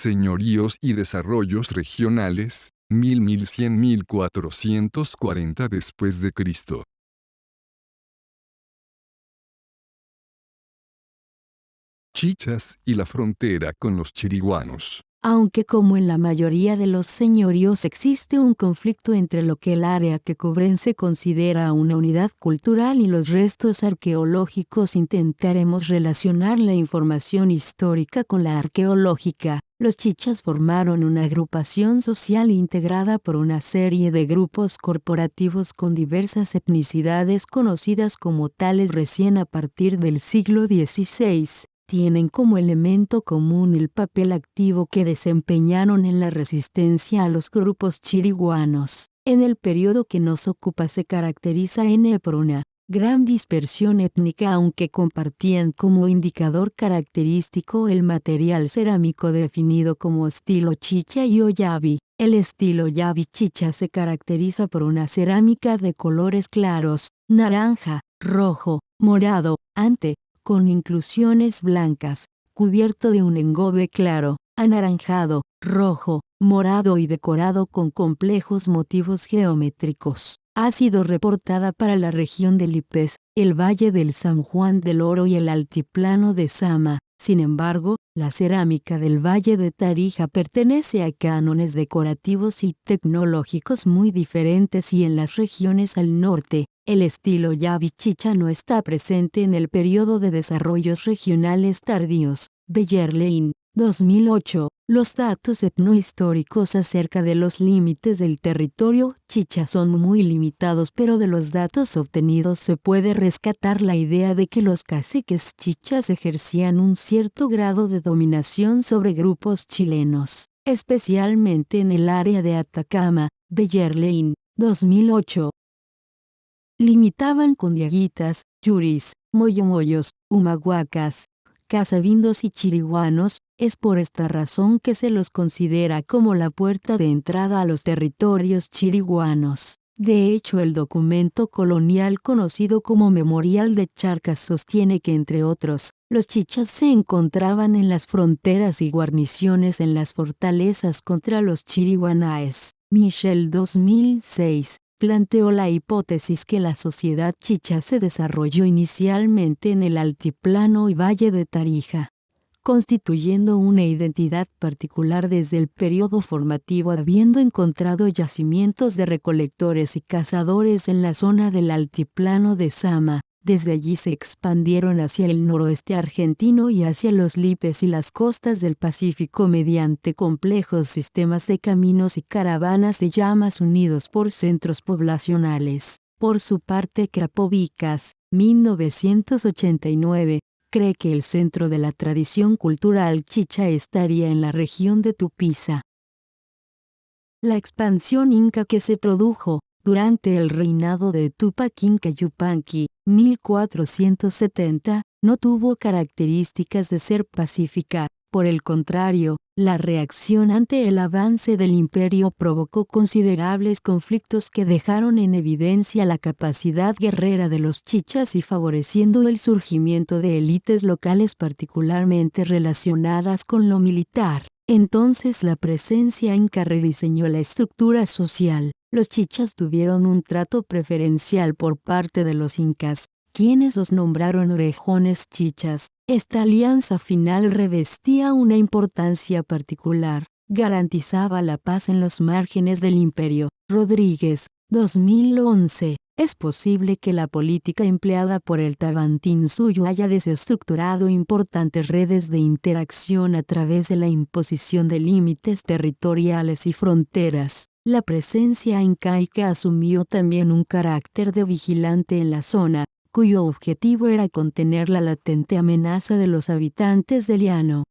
Señoríos y desarrollos regionales, 1100-1440 después de Cristo. Chichas y la frontera con los chiriguanos. Aunque como en la mayoría de los señoríos existe un conflicto entre lo que el área que cubren se considera una unidad cultural y los restos arqueológicos, intentaremos relacionar la información histórica con la arqueológica. Los chichas formaron una agrupación social integrada por una serie de grupos corporativos con diversas etnicidades conocidas como tales recién a partir del siglo XVI. Tienen como elemento común el papel activo que desempeñaron en la resistencia a los grupos chiriguanos. En el periodo que nos ocupa se caracteriza por una gran dispersión étnica, aunque compartían como indicador característico el material cerámico definido como estilo chicha y oyavi. El estilo yavi chicha se caracteriza por una cerámica de colores claros, naranja, rojo, morado, ante, con inclusiones blancas, cubierto de un engobe claro, anaranjado, rojo, morado y decorado con complejos motivos geométricos. Ha sido reportada para la región de Lipes, el Valle del San Juan del Oro y el Altiplano de Sama. Sin embargo, la cerámica del Valle de Tarija pertenece a cánones decorativos y tecnológicos muy diferentes, y en las regiones al norte, el estilo yavi chicha no está presente en el periodo de desarrollos regionales tardíos. Bellerlein, 2008. Los datos etnohistóricos acerca de los límites del territorio chicha son muy limitados, pero de los datos obtenidos se puede rescatar la idea de que los caciques chichas ejercían un cierto grado de dominación sobre grupos chilenos, especialmente en el área de Atacama. Bellerlein, 2008. Limitaban con diaguitas, yuris, moyomoyos, humahuacas, casavindos y chiriguanos. Es por esta razón que se los considera como la puerta de entrada a los territorios chiriguanos. De hecho, el documento colonial conocido como Memorial de Charcas sostiene que, entre otros, los chichas se encontraban en las fronteras y guarniciones en las fortalezas contra los chiriguanaes. Michel, 2006. Planteó la hipótesis que la sociedad chicha se desarrolló inicialmente en el altiplano y Valle de Tarija, constituyendo una identidad particular desde el periodo formativo, habiendo encontrado yacimientos de recolectores y cazadores en la zona del altiplano de Sama. Desde allí se expandieron hacia el noroeste argentino y hacia los Lipes y las costas del Pacífico mediante complejos sistemas de caminos y caravanas de llamas unidos por centros poblacionales. Por su parte, Krapovicas, 1989, cree que el centro de la tradición cultural chicha estaría en la región de Tupiza. La expansión inca que se produjo durante el reinado de Tupac Inca Yupanqui, 1470, no tuvo características de ser pacífica. Por el contrario, la reacción ante el avance del imperio provocó considerables conflictos que dejaron en evidencia la capacidad guerrera de los chichas y favoreciendo el surgimiento de élites locales particularmente relacionadas con lo militar. Entonces la presencia inca rediseñó la estructura social. Los chichas tuvieron un trato preferencial por parte de los incas, quienes los nombraron orejones chichas. Esta alianza final revestía una importancia particular, garantizaba la paz en los márgenes del imperio. Rodríguez, 2011. Es posible que la política empleada por el Tawantinsuyo haya desestructurado importantes redes de interacción a través de la imposición de límites territoriales y fronteras. La presencia incaica asumió también un carácter de vigilante en la zona, cuyo objetivo era contener la latente amenaza de los habitantes del llano.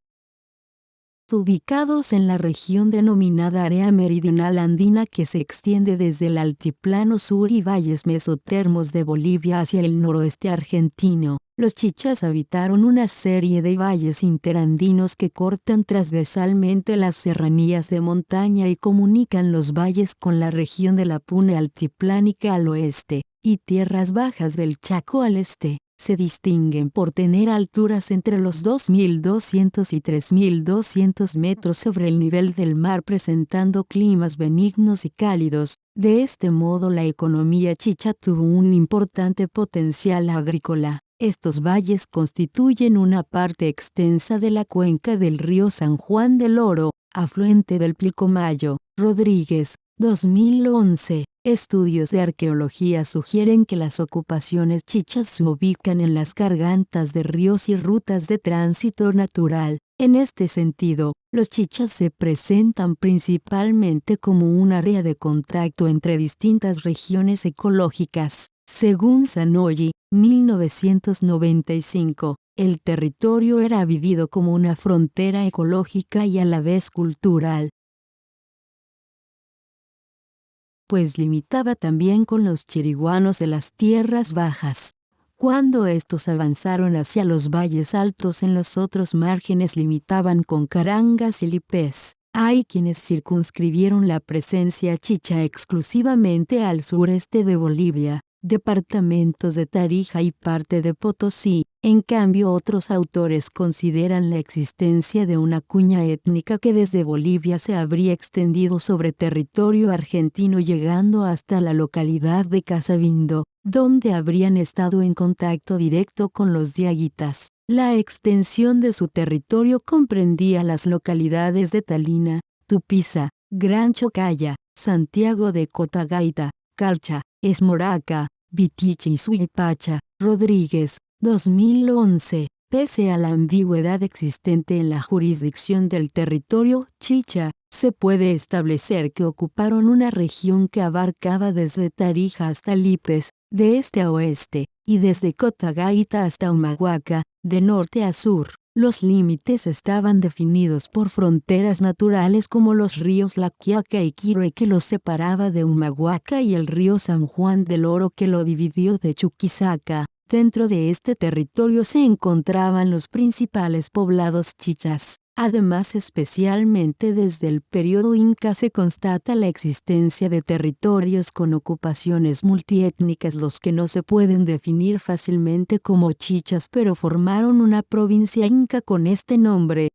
Ubicados en la región denominada área meridional andina, que se extiende desde el altiplano sur y valles mesotermos de Bolivia hacia el noroeste argentino, los chichas habitaron una serie de valles interandinos que cortan transversalmente las serranías de montaña y comunican los valles con la región de la Puna altiplánica al oeste, y tierras bajas del Chaco al este. Se distinguen por tener alturas entre los 2.200 y 3.200 metros sobre el nivel del mar, presentando climas benignos y cálidos. De este modo, la economía chicha tuvo un importante potencial agrícola. Estos valles constituyen una parte extensa de la cuenca del río San Juan del Oro, afluente del Pilcomayo. Rodríguez, 2011. Estudios de arqueología sugieren que las ocupaciones chichas se ubican en las gargantas de ríos y rutas de tránsito natural. En este sentido, los chichas se presentan principalmente como un área de contacto entre distintas regiones ecológicas. Según Zanoyi, 1995, el territorio era vivido como una frontera ecológica y a la vez cultural, pues limitaba también con los chiriguanos de las tierras bajas. Cuando estos avanzaron hacia los valles altos, en los otros márgenes limitaban con carangas y lipés. Hay quienes circunscribieron la presencia chicha exclusivamente al sureste de Bolivia, departamentos de Tarija y parte de Potosí. En cambio, otros autores consideran la existencia de una cuña étnica que desde Bolivia se habría extendido sobre territorio argentino, llegando hasta la localidad de Casabindo, donde habrían estado en contacto directo con los diaguitas. La extensión de su territorio comprendía las localidades de Talina, Tupiza, Gran Chocaya, Santiago de Cotagaita, Calcha, Esmoraca, Vitiche y Suipacha. Rodríguez, 2011. Pese a la ambigüedad existente en la jurisdicción del territorio chicha, se puede establecer que ocuparon una región que abarcaba desde Tarija hasta Lipes, de este a oeste, y desde Cotagaita hasta Humahuaca, de norte a sur. Los límites estaban definidos por fronteras naturales como los ríos La Quiaca y Quirue, que los separaba de Humahuaca, y el río San Juan del Oro, que lo dividió de Chuquisaca. Dentro de este territorio se encontraban los principales poblados chichas. Además, especialmente desde el periodo inca, se constata la existencia de territorios con ocupaciones multiétnicas, los que no se pueden definir fácilmente como chichas, pero formaron una provincia inca con este nombre.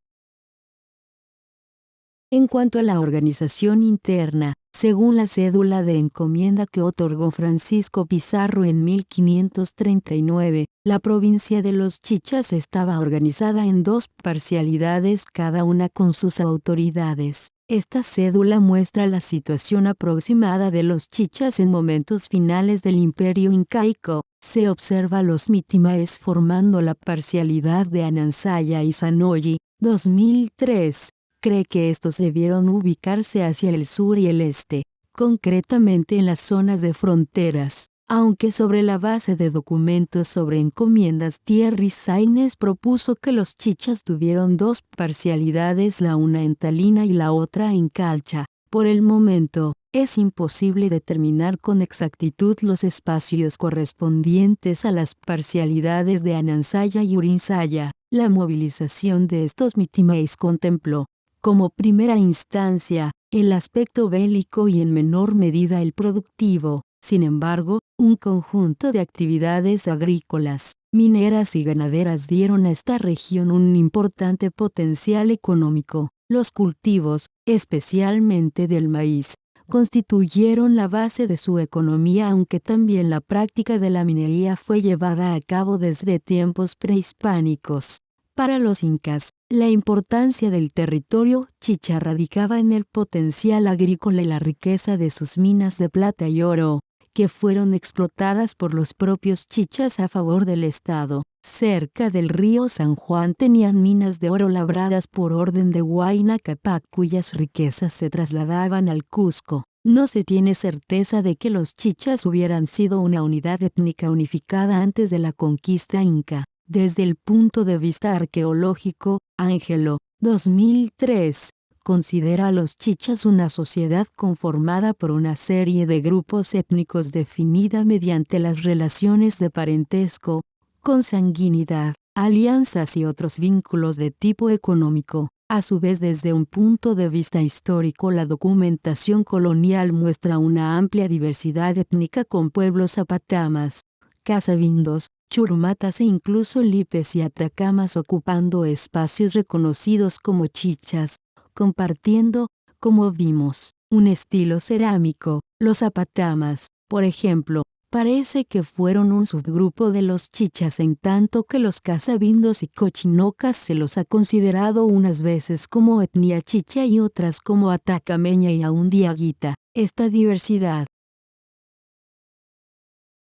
En cuanto a la organización interna, según la cédula de encomienda que otorgó Francisco Pizarro en 1539, la provincia de los chichas estaba organizada en dos parcialidades, cada una con sus autoridades. Esta cédula muestra la situación aproximada de los chichas en momentos finales del imperio incaico. Se observa los mitimaes formando la parcialidad de Anansaya y Zanoyi, 2003. Cree que estos debieron ubicarse hacia el sur y el este, concretamente en las zonas de fronteras, aunque sobre la base de documentos sobre encomiendas, Thierry Sainz propuso que los chichas tuvieron dos parcialidades, la una en Talina y la otra en Calcha. Por el momento, es imposible determinar con exactitud los espacios correspondientes a las parcialidades de Anansaya y Urinsaya. La movilización de estos mitimaes contempló, como primera instancia, el aspecto bélico y en menor medida el productivo. Sin embargo, un conjunto de actividades agrícolas, mineras y ganaderas dieron a esta región un importante potencial económico. Los cultivos, especialmente del maíz, constituyeron la base de su economía, aunque también la práctica de la minería fue llevada a cabo desde tiempos prehispánicos. Para los incas, la importancia del territorio chicha radicaba en el potencial agrícola y la riqueza de sus minas de plata y oro, que fueron explotadas por los propios chichas a favor del Estado. Cerca del río San Juan tenían minas de oro labradas por orden de Huayna Cápac, cuyas riquezas se trasladaban al Cusco. No se tiene certeza de que los chichas hubieran sido una unidad étnica unificada antes de la conquista inca. Desde el punto de vista arqueológico, Ángelo, 2003, considera a los chichas una sociedad conformada por una serie de grupos étnicos definida mediante las relaciones de parentesco, consanguinidad, alianzas y otros vínculos de tipo económico. A su vez, desde un punto de vista histórico, la documentación colonial muestra una amplia diversidad étnica con pueblos zapatamas, casabindos, Churumatas e incluso Lipes y Atacamas ocupando espacios reconocidos como chichas, compartiendo, como vimos, un estilo cerámico. Los Zapatamas, por ejemplo, parece que fueron un subgrupo de los chichas, en tanto que los Casabindos y Cochinocas se los ha considerado unas veces como etnia chicha y otras como atacameña y aún diaguita. Esta diversidad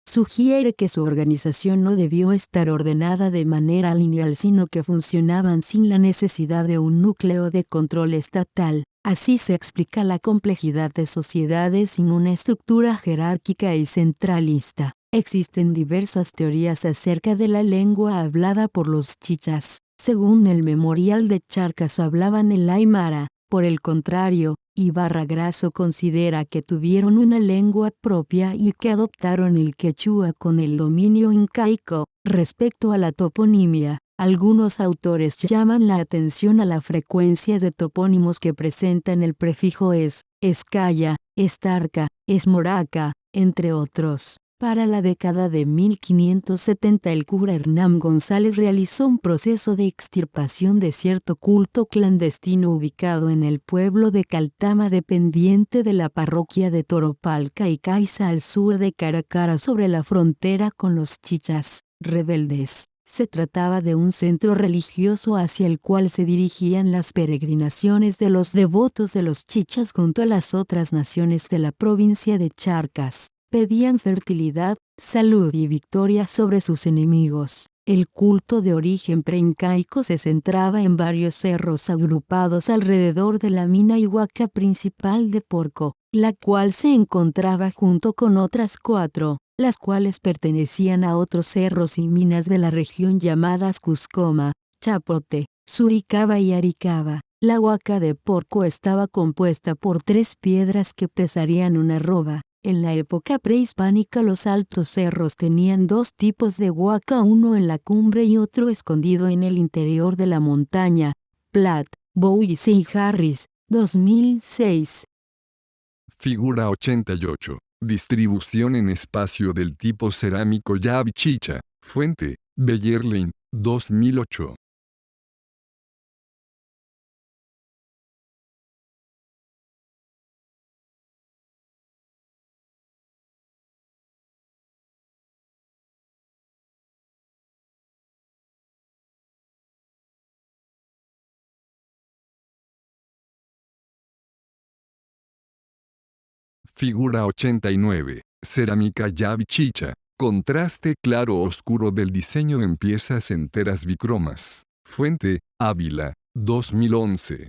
sugiere que su organización no debió estar ordenada de manera lineal, sino que funcionaban sin la necesidad de un núcleo de control estatal. Así se explica la complejidad de sociedades sin una estructura jerárquica y centralista. Existen diversas teorías acerca de la lengua hablada por los chichas. Según el Memorial de Charcas, hablaban el aymara. Por el contrario, Ibarra Grasso considera que tuvieron una lengua propia y que adoptaron el quechua con el dominio incaico. Respecto a la toponimia, algunos autores llaman la atención a la frecuencia de topónimos que presentan el prefijo es, escaya, estarca, esmoraca, entre otros. Para la década de 1570 el cura Hernán González realizó un proceso de extirpación de cierto culto clandestino ubicado en el pueblo de Caltama, dependiente de la parroquia de Toropalca y Caiza, al sur de Caracara, sobre la frontera con los chichas rebeldes. Se trataba de un centro religioso hacia el cual se dirigían las peregrinaciones de los devotos de los chichas junto a las otras naciones de la provincia de Charcas. Pedían fertilidad, salud y victoria sobre sus enemigos. El culto de origen preincaico se centraba en varios cerros agrupados alrededor de la mina y huaca principal de Porco, la cual se encontraba junto con otras 4, las cuales pertenecían a otros cerros y minas de la región llamadas Cuscoma, Chapote, Suricaba y Aricaba. La huaca de Porco estaba compuesta por 3 piedras que pesarían una arroba. En la época prehispánica los altos cerros tenían 2 tipos de huaca, uno en la cumbre y otro escondido en el interior de la montaña. Platt, Bowes y Harris, 2006. Figura 88. Distribución en espacio del tipo cerámico llave chicha. Fuente, Bellerlein, 2008. Figura 89. Cerámica llave chicha. Contraste claro-oscuro del diseño en piezas enteras bicromas. Fuente, Ávila, 2011.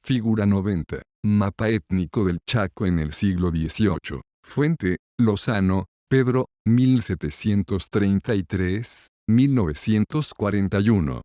Figura 90. Mapa étnico del Chaco en el siglo XVIII. Fuente, Lozano, Pedro, 1733-1941.